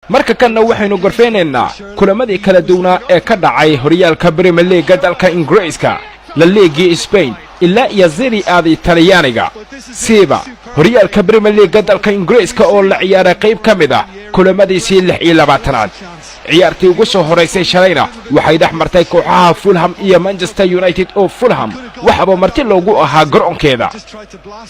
marka kanna waxaynu gorfeynaynaa kulamadii kala duwanaa ee ka dhacay horyaalka Premier League dalka Ingiriiska La Liga Spain ilaa iyo Serie A Talyaaniga siiba horyaalka Premier League dalka Ingiriiska oo la ciyaaray qayb kamid ah kulamadiisii 26aad ciyaartii ugu soo horeysay shalayna waxay dhaxmartay kooxaha Fulham iyo Manchester United oo Fulham waxaba marti loogu ahaa garoonkeeda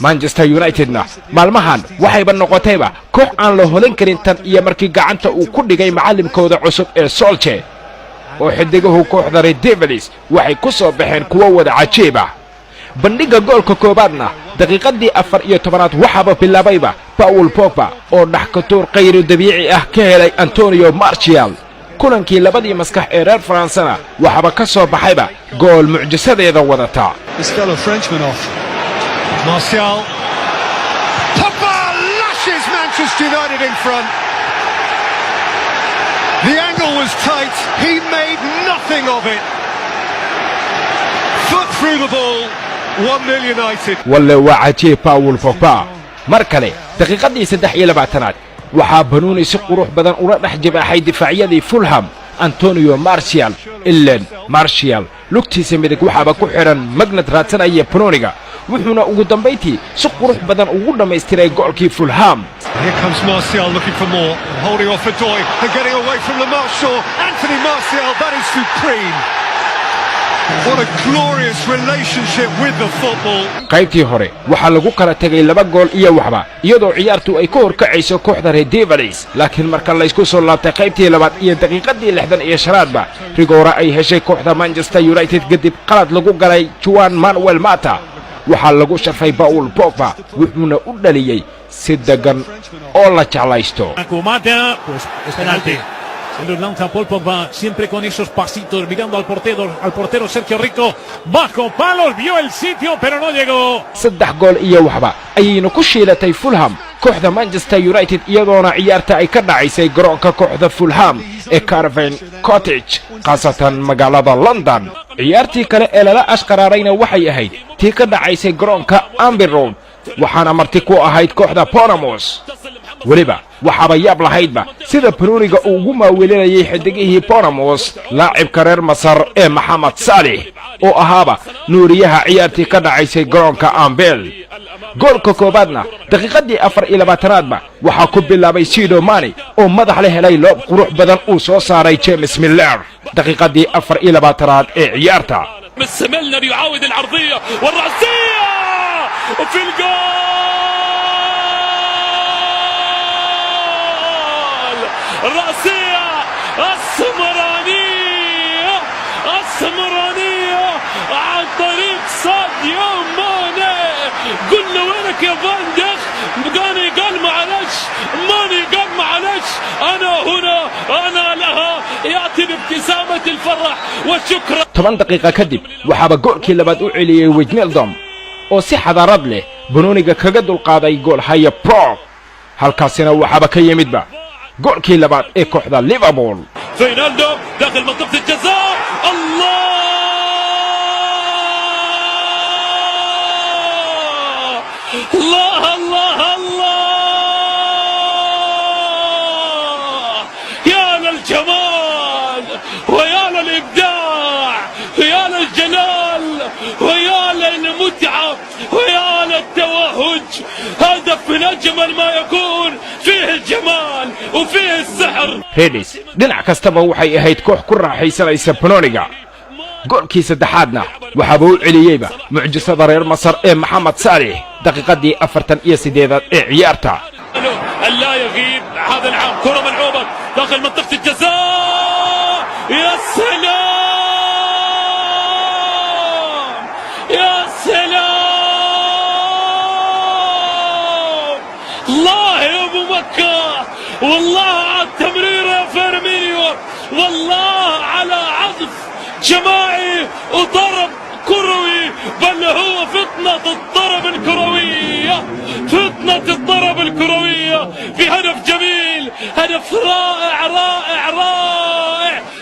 Manchester Unitedna maalmahan waxayba noqotayba koox aan la holan karin tan iyo markii gacanta uu ku dhigay macallinkooda cusub ee Solskjaer oo xidigahu kooxda Red Devils waxay ku soo baxeen kuwa wada cajiib ah bandhiga goolka koobaadna daqiiqadii 14aad waxaba bilaabayba Paul Pogba oo dhaxkatuur qayr dabiici ah ka helay Antonio Martial kulankii labadii maskax ee reer Faransana waxaba ka soo baxayba gool mucjisadeeda wadata Martial Pogba lashes Manchester United in front. The angle was tight. He made nothing of it. Foot through the ball. 1-0 United. walla waa cajiib Paul Pogba mar kale daqiiqadii 23aad waxaa banuuni si qurux badan ula dhex jibaaxay difaacyadii Fulham Antonio Martial Martial lugtiisa midig waxaba ku xiran magnad raadsanaya Bruniga wuxuuna ugu dambeyntii si qurux badan ugu dhameystiray goolkii Fulham. Here comes Martial looking for more, holding off Odoi and getting away from the Martial. Anthony Martial, that is supreme. What a glorious relationship with the football. qaybtii hore waxa lagu kala tagay 2 gool iyo waxba iyadoo ciyaartu ay ka horkacayso kooxda Red Devils laakiin marka la isku soo laabtay qaybtii labaad iyo daqiiqadii 65aadba rigoora ay heshay kooxda Manchester United kadib qalad lagu galay Juan Manuel Mata waxa lagu sharfay Paul Pogba wuxuuna u dhaliyay si dagan oo la jeclaysto. Se lo lanza Paul Pogba, siempre con esos pasitos, mirando al portero Sergio Rico, bajo palos, vio el sitio, pero no llegó. 3 gool iyo waxba ayayna ku shiilatay Fulham kooxda Manchester United iyadoona ciyaarta ay ka dhacaysay garoonka kooxda Fulham ee Craven Cottage qaasatan magaalada London. ciyaartii kale ee lala ashqaraarayna waxay ahayd tii ka dhacaysay garoonka Amber Road waxaana marti ku ahayd kooxda Bournemouth waliba waxaba yaab lahaydba sida Bruniga uu ugu maaweelinayay xidigihii Bournemouth laacibka reer Masar ee Mohamed Salah oo ahaaba nuuriyaha ciyaartii ka dhacaysay garoonka Anfield goolka koobaadna daqiiqadii 24aadba waxa ku bilaabay Sadio Mane oo madax la helay loob qurux badan uu soo saaray James Milner daqiiqadii 24aad ee ciyaarta Milner يعاود العرضية والرأسية وفي الجول الرأسية السمرانية عن طريق ساديو ماني قل له وينك يا فان ديخ ماني قال معلش أنا هنا أنا لها يأتي بابتسامة الفرح والشكر 10 daqiiqo kadib waxaba goolkii labaad u celiyay Wijnaldum oo si xadaarad leh Bruniga kaga dulqaaday gool haya Pro halkaasina waxaba ka yimidba goolkii labaad ee kooxda Liverpool. فينالدوم داخل منطقة الجزاء الله يا للجمال ويا للإبداع ويا للجلال ويا للمتعة ويا للتوهج هدف من أجمل ما يكون فيه الجمال وفيه السحر. Redis dhinac kastaba waxay ahayd koox ku raaxaysanaysa Bruniga goolkii saddexaadna waxaba u celiyayba mucjisada reer Masar ee Mohamed Salah daqiiqadii 48aad ee ciyaarta. لا يغيب هذا العام كرة ملعوبة داخل منطقة الجزاء يا سلام يا سلام الله يا ابو مكة والله على التمرير يا فيرمينيو والله على عطف جماعي وضرب كروي بل هو فطنة الضرب الكروية في هدف جميل هدف رائع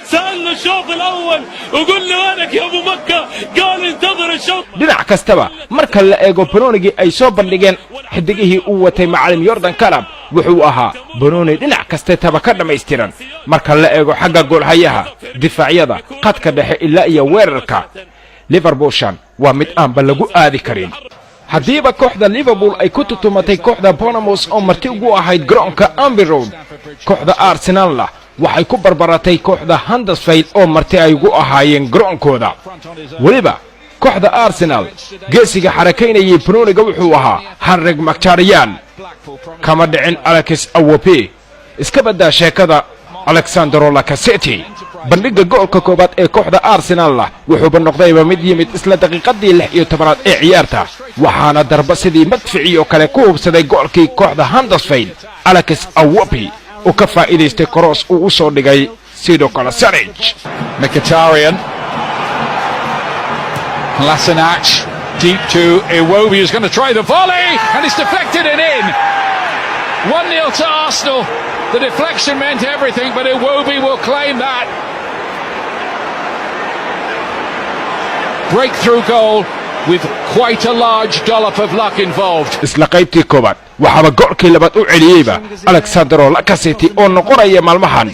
سألنا الشوط الأول وقل له وينك يا أبو مكة قال انتظر الشوط. dhinac kastaba marka la eego Brunigi ay soo bandhigeen xidigihii uu watay macallin Jordan Klopp wuxuu ahaa banooni dhinac kaste taba ka dhammaystiran marka la eego xagga goolhayaha difaacyada qadka dhexe ilaa iyo weerarka liverpoolshan waa mid aanba lagu aadi karin haddiiba kooxda liverpool ay ku tutumatay kooxda Bournemouth oo marti ugu ahayd garoonka Anfield Road kooxda Arsenal waxay ku barbaratay kooxda Huddersfield oo marti ay ugu ahaayeen garoonkooda waliba kooxda Arsenal geesiga xarakaynayay banooniga wuxuu ahaa Henrik Mkhitaryan kama dhicin Alex Iwobi iska badaa sheekada Alexandro Lacazette bandhiga goolka koobaad ee kooxda Arsenal wuxuu noqdayba mid yimid isla daqiiqadii 16aad ee ciyaarta waxaana darba sidii madfici oo kale ku hubsaday goolkii kooxda Huddersfield Alex Iwobi oo ka faa'iideystay cross uu soo dhigay sidoo kale Sarich Mkhitaryan Lassanac deep to Iwobi who's going to try the volley and it's deflected and in 1-0 to Arsenal. The deflection meant everything, but Iwobi will claim that. Breakthrough goal with quite a large dollop of luck involved. isla qaybtii koobaad waxaaba goolkii labaad u celiyeyba Alexandro Lacazette oo noqonaya maalmahan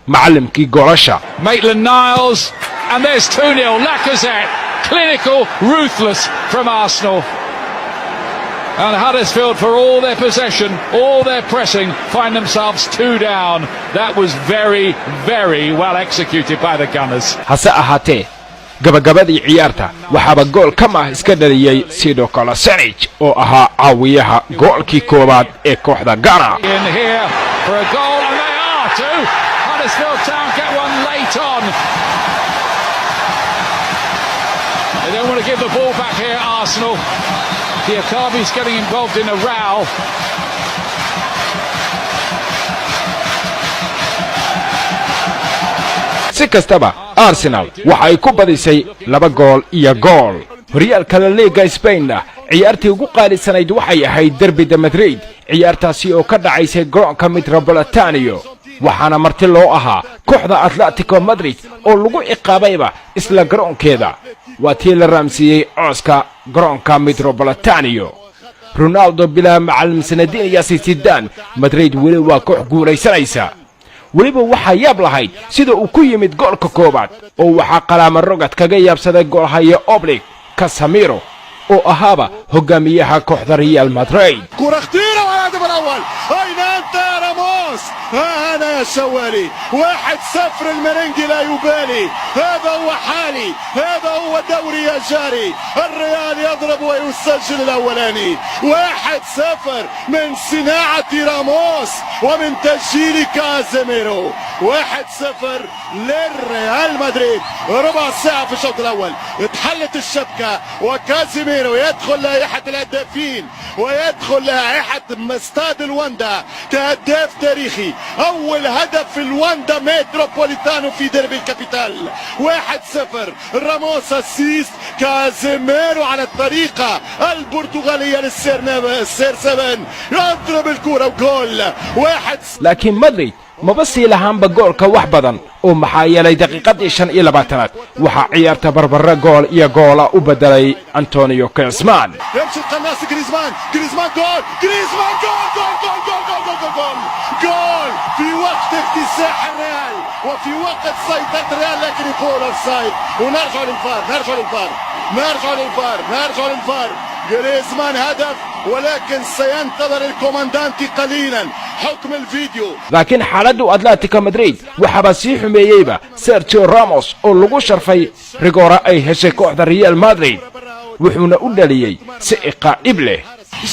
macallimkii goolasha Maitland-Niles and there's 2-0 Lacazette. Clinical, ruthless from Arsenal. And Huddersfield, for all their possession, all their pressing, find themselves 2 down. That was very, very well executed by the Gunners. hase ahaatee gabagabadii ciyaarta waxaaba gool kama iska dhaliyay sidoo kale Sarich oo ahaa caawiyaha goolkii koobaad ee kooxda Ghana In here for a goal, and they are too. Huddersfield Town get one late on. They don't want to give the ball back here, Arsenal. Diakabi's getting involved in a row. si kastaba Arsenal waxa ay ku badisay 2 gool iyo gool horyaalka La Liga Spain ciyaartii ugu qaalisanayd waxay ahayd Derby de Madrid ciyaartaasi oo ka dhacaysay garoonka Metropolitano waxaana marti loo ahaa kooxda Atletico Madrid oo lagu ciqaabayba isla garoonkeeda waa tii la raamsiyay cooska garoonka Metropolitano Ronaldo bila macallim sanadiin Zidane Madrid weli waa koox guulaysanaysa waliba waxa yaab lahayd sida uu ku yimid goolka koobaad oo waxa qalaama rogad kaga yaabsaday goolhaya Oblak Casemiro oo ahaaba hogaamiyaha kooxda Real Madrid كرة خطيرة والهدف الأول أين أنت يا راموس هنا يا شوالي 1-0 المرنجي لا يبالي هذا هو حالي هذا هو الدوري يا جاري الريال يضرب ويسجل الأولاني 1-0 من صناعة راموس ومن تسجيل كازيميرو 1-0 للريال مدريد ربع ساعة في الشوط الأول اتحلت الشبكة وكازيميرو يدخل لائحة الهدافين ويدخل لائحة استاد الواندا كهداف تاريخي أول هدف في الواندا متروبوليتانو في ديربي الكابيتال 1-0 راموس اسيست كازيميرو على الطريقة البرتغالية للسير 7 يضرب الكرة وجول 1-0 laakiin Madrid ma basii lahaanba goolka wax badan oo maxaa yeelay daqiiqadii 25aad waxa ciyaarta barbara gool iyo goola u bedelay Antonio Griezmann يمشي القناص جريزمان جول جول في وقت اكتساح الريال وفي وقت سيطرة الريال لكن يقول اوفسايد ونرجع للفار جريزمان هدف ولكن سينتظر الكوماندانتي قليلا حكم الفيديو laakiin xaaladdu Atletico Madrid waxa sii xumeeyayba Sergio Ramos oo lagu sharfay rigora ay heshay kooxda Real Madrid wuxuuna u dhaliyay si iqaa'ib leh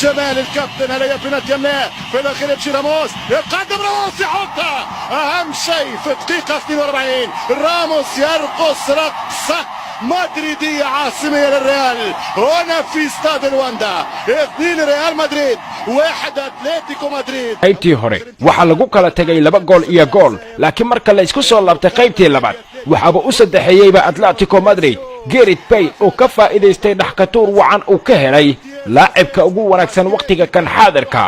جمال الكابتن هلا بنات يمناه في الاخير يمشي راموس يقدم راموس يحطها اهم شيء في الدقيقه 42 راموس يرقص رقصه مدريديه عاصميه للريال هنا في استاد الواندا 2 ريال مدريد 1 اتلتيكو مدريد qaybtii hore waxa lagu kala tagay 2 gool iyo gool laakiin marka la isku soo laabtay qaybtii labaad waxaba u saddexeeyayba Atletico Madrid Gareth Bale oo ka faa'iideystay dhaxkatuur wacan uu ka helay laacibka ugu wanaagsan waqtiga kan xaadirka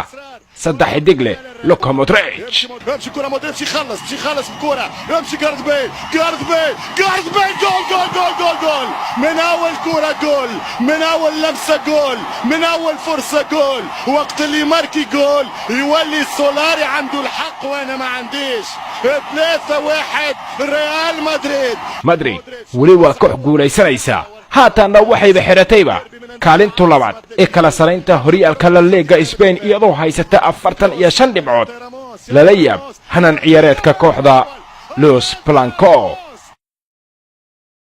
saddex xidig leh Luka Modric. امشي كرة مودريتش يخلص بكرة امشي جارث بيل جول من اول كرة جول من اول لمسة جول من اول فرصة جول وقت اللي يماركي جول يولي سولاري عنده الحق وانا ما عنديش 3-1 ريال مدريد weli waa koox guulaysanaysa haatanna waxayba xiratayba kaalinta labaad ee kala saraynta horyaalka La Liga Spain iyadoo haysata 45 dhibcood lala yaab hanan ciyaareedka kooxda Los Blancos.